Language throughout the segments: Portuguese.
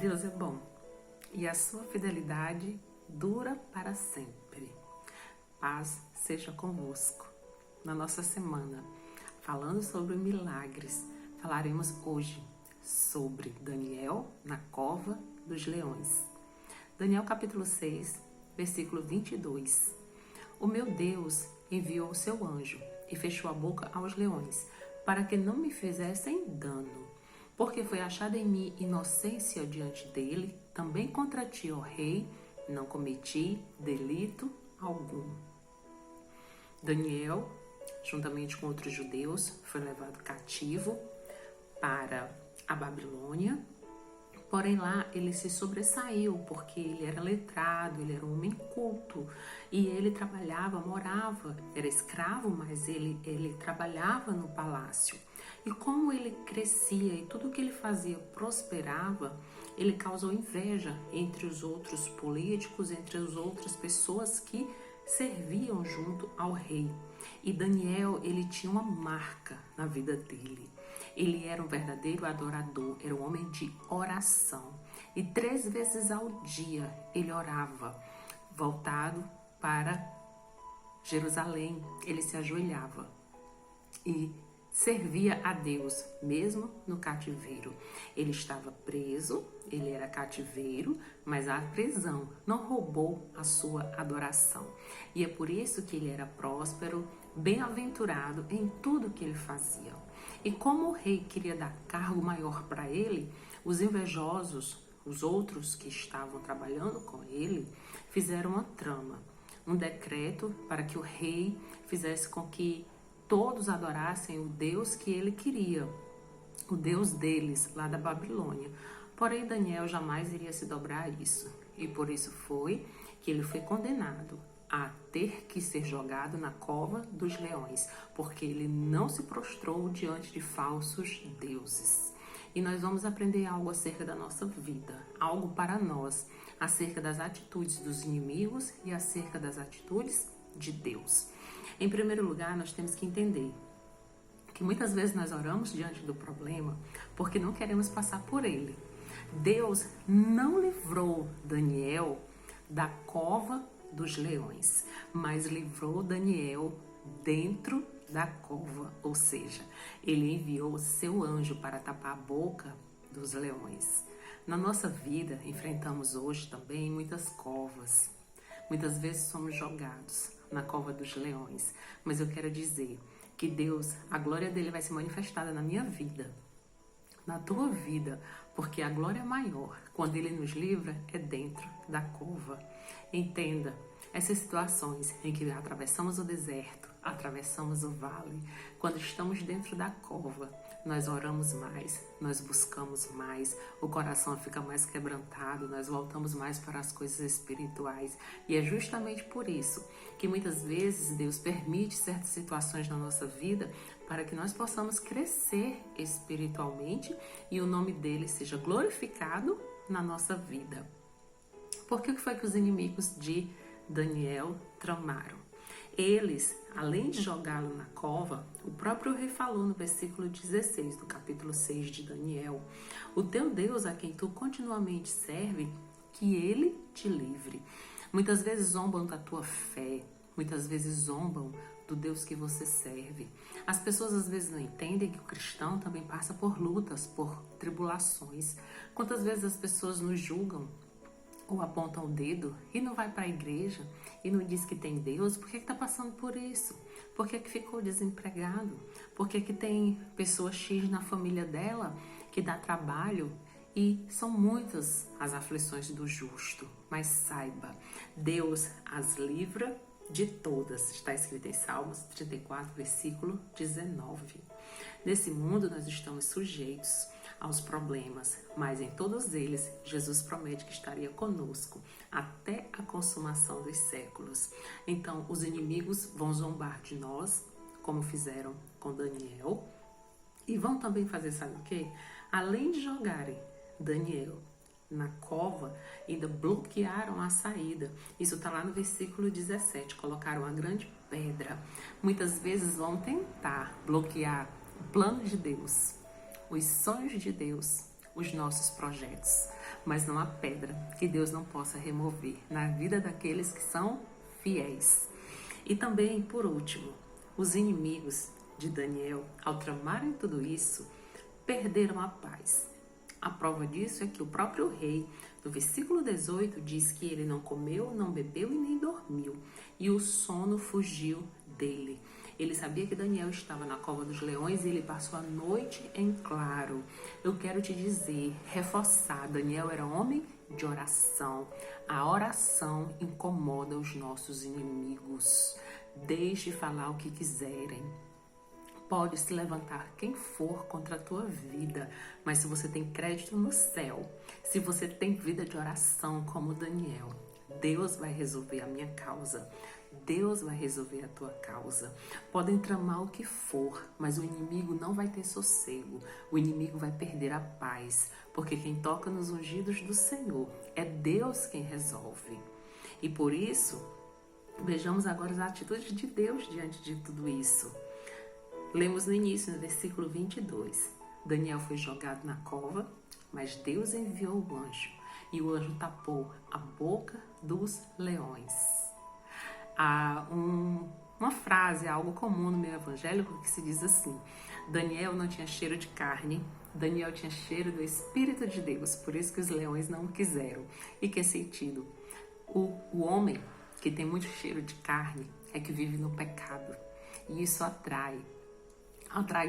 Deus é bom e a sua fidelidade dura para sempre. Paz seja convosco. Na nossa semana, falando sobre milagres, falaremos hoje sobre Daniel na cova dos leões. Daniel capítulo 6, versículo 22. O meu Deus enviou o seu anjo e fechou a boca aos leões, para que não me fizessem dano. Porque foi achada em mim inocência diante dele, também contra ti, ó rei, não cometi delito algum. Daniel, juntamente com outros judeus, foi levado cativo para a Babilônia. Porém lá ele se sobressaiu, porque ele era letrado, ele era um homem culto. E ele trabalhava, morava, era escravo, mas ele trabalhava no palácio. E como ele crescia e tudo que ele fazia prosperava, ele causou inveja entre os outros políticos, entre as outras pessoas que serviam junto ao rei. E Daniel, ele tinha uma marca na vida dele. Ele era um verdadeiro adorador, era um homem de oração. E 3 vezes ao dia ele orava, voltado para Jerusalém. Ele se ajoelhava e servia a Deus, mesmo no cativeiro. Ele estava preso, ele era cativeiro, mas a prisão não roubou a sua adoração. E é por isso que ele era próspero, bem-aventurado em tudo que ele fazia. E como o rei queria dar cargo maior para ele, os invejosos, os outros que estavam trabalhando com ele, fizeram uma trama, um decreto para que o rei fizesse com que todos adorassem o Deus que ele queria, o Deus deles, lá da Babilônia. Porém, Daniel jamais iria se dobrar a isso. E por isso foi que ele foi condenado a ter que ser jogado na cova dos leões, porque ele não se prostrou diante de falsos deuses. E nós vamos aprender algo acerca da nossa vida, algo para nós, acerca das atitudes dos inimigos e acerca das atitudes de Deus. Em primeiro lugar, nós temos que entender que muitas vezes nós oramos diante do problema porque não queremos passar por ele. Deus não livrou Daniel da cova dos leões, mas livrou Daniel dentro da cova, ou seja, ele enviou o seu anjo para tapar a boca dos leões. Na nossa vida, enfrentamos hoje também muitas covas. Muitas vezes somos jogados na cova dos leões, mas eu quero dizer que Deus, a glória dele vai ser manifestada na minha vida, na tua vida, porque a glória maior, quando ele nos livra, é dentro da cova. Entenda, essas situações em que atravessamos o deserto, atravessamos o vale, quando estamos dentro da cova, nós oramos mais, nós buscamos mais, o coração fica mais quebrantado, nós voltamos mais para as coisas espirituais. E é justamente por isso que muitas vezes Deus permite certas situações na nossa vida para que nós possamos crescer espiritualmente e o nome dele seja glorificado na nossa vida. Porque o que foi que os inimigos de Daniel tramaram? Eles, além de jogá-lo na cova, o próprio rei falou no versículo 16 do capítulo 6 de Daniel: o teu Deus a quem tu continuamente serve, que ele te livre. Muitas vezes zombam da tua fé, muitas vezes zombam do Deus que você serve. As pessoas às vezes não entendem que o cristão também passa por lutas, por tribulações. Quantas vezes as pessoas nos julgam ou apontam o dedo e não vai para a igreja e não diz que tem Deus? Por que está passando por isso? Por que ficou desempregado? Por que tem pessoa X na família dela que dá trabalho? E são muitas as aflições do justo, mas saiba, Deus as livra de todas. Está escrito em Salmos 34, versículo 19. Nesse mundo nós estamos sujeitos aos problemas, mas em todos eles Jesus promete que estaria conosco até a consumação dos séculos. Então os inimigos vão zombar de nós, como fizeram com Daniel, e vão também fazer, sabe o quê? Além de jogarem Daniel na cova, ainda bloquearam a saída. Isso está lá no versículo 17, colocaram uma grande pedra. Muitas vezes vão tentar bloquear o plano de Deus, os sonhos de Deus, os nossos projetos, mas não há pedra que Deus não possa remover na vida daqueles que são fiéis. E também, por último, os inimigos de Daniel, ao tramarem tudo isso, perderam a paz. A prova disso é que o próprio rei, no versículo 18, diz que ele não comeu, não bebeu e nem dormiu, e o sono fugiu dele. Ele sabia que Daniel estava na cova dos leões e ele passou a noite em claro. Eu quero te dizer, reforçar, Daniel era homem de oração. A oração incomoda os nossos inimigos. Deixe falar o que quiserem. Pode se levantar quem for contra a tua vida, mas se você tem crédito no céu, se você tem vida de oração como Daniel, Deus vai resolver a minha causa. Deus vai resolver a tua causa. Podem tramar o que for, mas o inimigo não vai ter sossego. O inimigo vai perder a paz, porque quem toca nos ungidos do Senhor é Deus quem resolve. E por isso, vejamos agora as atitudes de Deus diante de tudo isso. Lemos no início, no versículo 22. Daniel foi jogado na cova, mas Deus enviou o anjo, e o anjo tapou a boca dos leões. Há uma frase, algo comum no meio evangélico, que se diz assim: Daniel não tinha cheiro de carne, Daniel tinha cheiro do Espírito de Deus, por isso que os leões não o quiseram. E que sentido? O homem que tem muito cheiro de carne é que vive no pecado, e isso atrai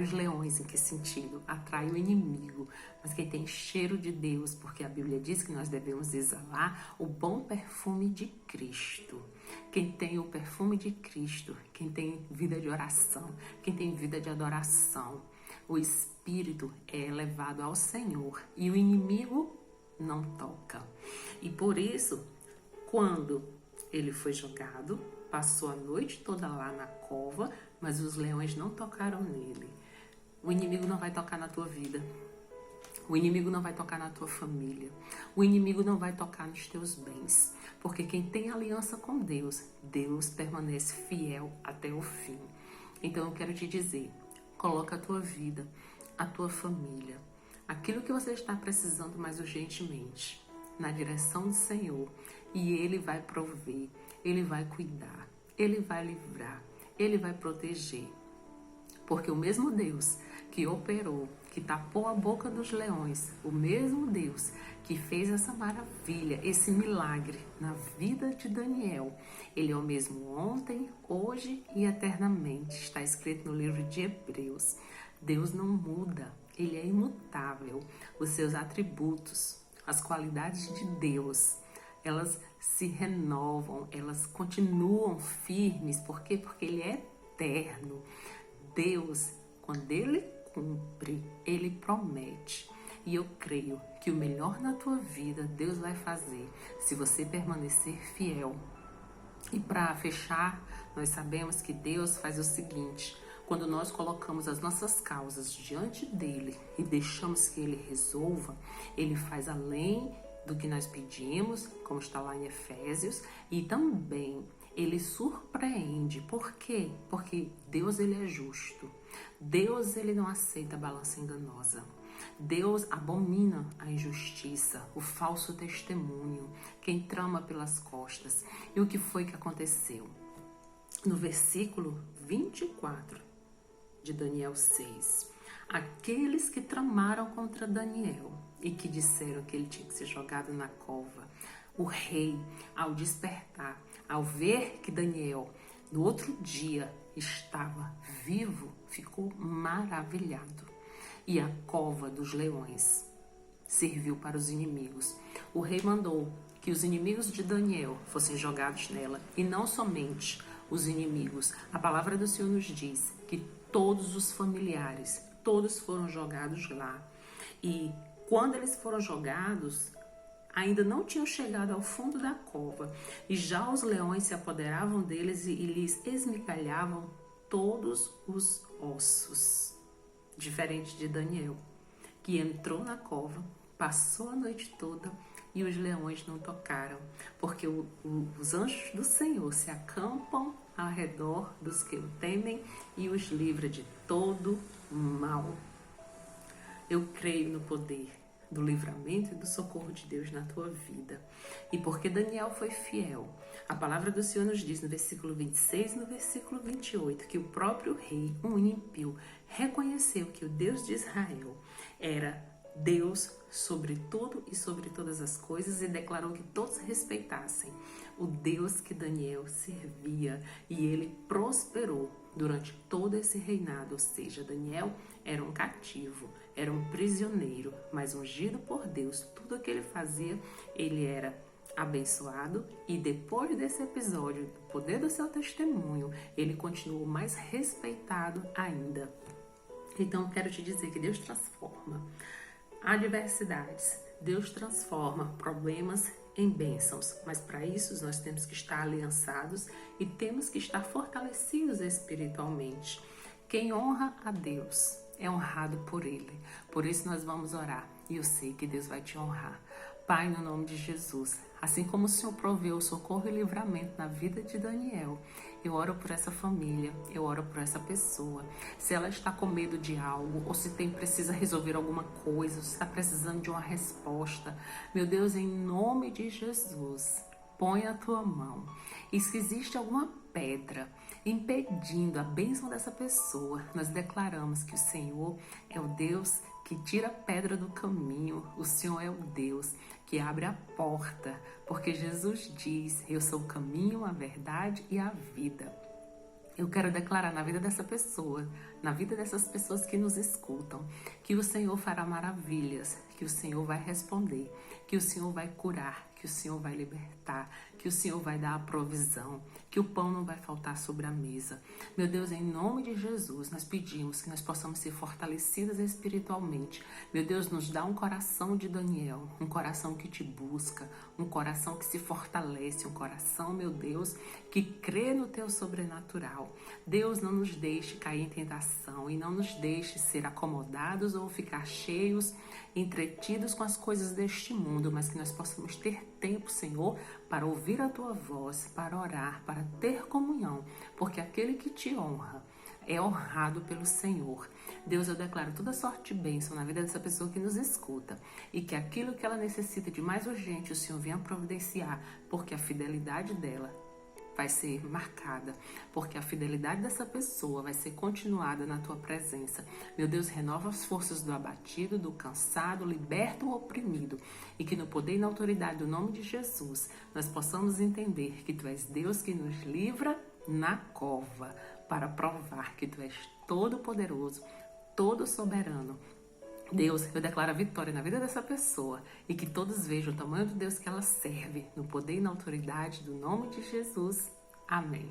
os leões. Em que sentido? Atrai o inimigo. Mas quem tem cheiro de Deus, porque a Bíblia diz que nós devemos exalar o bom perfume de Cristo. Quem tem o perfume de Cristo, quem tem vida de oração, quem tem vida de adoração, o espírito é elevado ao Senhor e o inimigo não toca. E por isso, quando ele foi jogado, passou a noite toda lá na cova, mas os leões não tocaram nele. O inimigo não vai tocar na tua vida. O inimigo não vai tocar na tua família. O inimigo não vai tocar nos teus bens. Porque quem tem aliança com Deus, Deus permanece fiel até o fim. Então eu quero te dizer, coloca a tua vida, a tua família, aquilo que você está precisando mais urgentemente, na direção do Senhor. E Ele vai prover, Ele vai cuidar, Ele vai livrar, Ele vai proteger. Porque o mesmo Deus que operou, que tapou a boca dos leões, o mesmo Deus que fez essa maravilha, esse milagre na vida de Daniel, Ele é o mesmo ontem, hoje e eternamente. Está escrito no livro de Hebreus. Deus não muda, Ele é imutável. Os seus atributos, as qualidades de Deus, elas se renovam, elas continuam firmes. Por quê? Porque Ele é eterno. Deus, quando Ele cumpre, Ele promete. E eu creio que o melhor na tua vida Deus vai fazer se você permanecer fiel. E para fechar, nós sabemos que Deus faz o seguinte: quando nós colocamos as nossas causas diante dEle e deixamos que Ele resolva, Ele faz além do que nós pedimos, como está lá em Efésios, e também Ele surpreende. Por quê? Porque Deus, Ele é justo. Deus, Ele não aceita balança enganosa. Deus abomina a injustiça, o falso testemunho, quem trama pelas costas. E o que foi que aconteceu? No versículo 24 de Daniel 6, aqueles que tramaram contra Daniel e que disseram que ele tinha que ser jogado na cova, o rei, ao despertar, ao ver que Daniel, no outro dia, estava vivo, ficou maravilhado. E a cova dos leões serviu para os inimigos. O rei mandou que os inimigos de Daniel fossem jogados nela. E não somente os inimigos. A palavra do Senhor nos diz que todos os familiares, todos foram jogados lá. E quando eles foram jogados, ainda não tinham chegado ao fundo da cova. E já os leões se apoderavam deles e lhes esmigalhavam todos os ossos. Diferente de Daniel, que entrou na cova, passou a noite toda e os leões não tocaram, porque os anjos do Senhor se acampam ao redor dos que o temem e os livra de todo mal. Eu creio no poder do livramento e do socorro de Deus na tua vida. E porque Daniel foi fiel, a palavra do Senhor nos diz no versículo 26 e no versículo 28 que o próprio rei, um ímpio, reconheceu que o Deus de Israel era Deus sobre tudo e sobre todas as coisas e declarou que todos respeitassem o Deus que Daniel servia, e ele prosperou durante todo esse reinado. Ou seja, Daniel era um cativo, era um prisioneiro, mas ungido por Deus. Tudo o que ele fazia, ele era abençoado, e depois desse episódio, do poder do seu testemunho, ele continuou mais respeitado ainda. Então, eu quero te dizer que Deus transforma adversidades, Deus transforma problemas em bênçãos, mas para isso nós temos que estar aliançados e temos que estar fortalecidos espiritualmente. Quem honra a Deus é honrado por Ele. Por isso nós vamos orar e eu sei que Deus vai te honrar. Pai, no nome de Jesus, assim como o Senhor proveu socorro e livramento na vida de Daniel, eu oro por essa família, eu oro por essa pessoa. Se ela está com medo de algo, ou se precisa resolver alguma coisa, ou se está precisando de uma resposta, meu Deus, em nome de Jesus, põe a tua mão. E se existe alguma pedra impedindo a bênção dessa pessoa, nós declaramos que o Senhor é o Deus que tira a pedra do caminho. O Senhor é o Deus que abre a porta, porque Jesus diz: eu sou o caminho, a verdade e a vida. Eu quero declarar na vida dessa pessoa, na vida dessas pessoas que nos escutam, que o Senhor fará maravilhas, que o Senhor vai responder, que o Senhor vai curar, que o Senhor vai libertar, que o Senhor vai dar a provisão, que o pão não vai faltar sobre a mesa. Meu Deus, em nome de Jesus, nós pedimos que nós possamos ser fortalecidas espiritualmente. Meu Deus, nos dá um coração de Daniel, um coração que te busca, um coração que se fortalece, um coração, meu Deus, que crê no teu sobrenatural. Deus, não nos deixe cair em tentação e não nos deixe ser acomodados ou ficar cheios, entretidos com as coisas deste mundo, mas que nós possamos ter tempo, Senhor, para ouvir a tua voz, para orar, para ter comunhão, porque aquele que te honra é honrado pelo Senhor. Deus, eu declaro toda sorte de bênção na vida dessa pessoa que nos escuta, e que aquilo que ela necessita de mais urgente o Senhor venha providenciar, porque a fidelidade dela vai ser marcada, porque a fidelidade dessa pessoa vai ser continuada na tua presença. Meu Deus, renova as forças do abatido, do cansado, liberta o oprimido, e que no poder e na autoridade do nome de Jesus nós possamos entender que tu és Deus que nos livra na cova, para provar que tu és todo poderoso, todo soberano. Deus, eu declaro a vitória na vida dessa pessoa, e que todos vejam o tamanho do Deus que ela serve, no poder e na autoridade do nome de Jesus. Amém.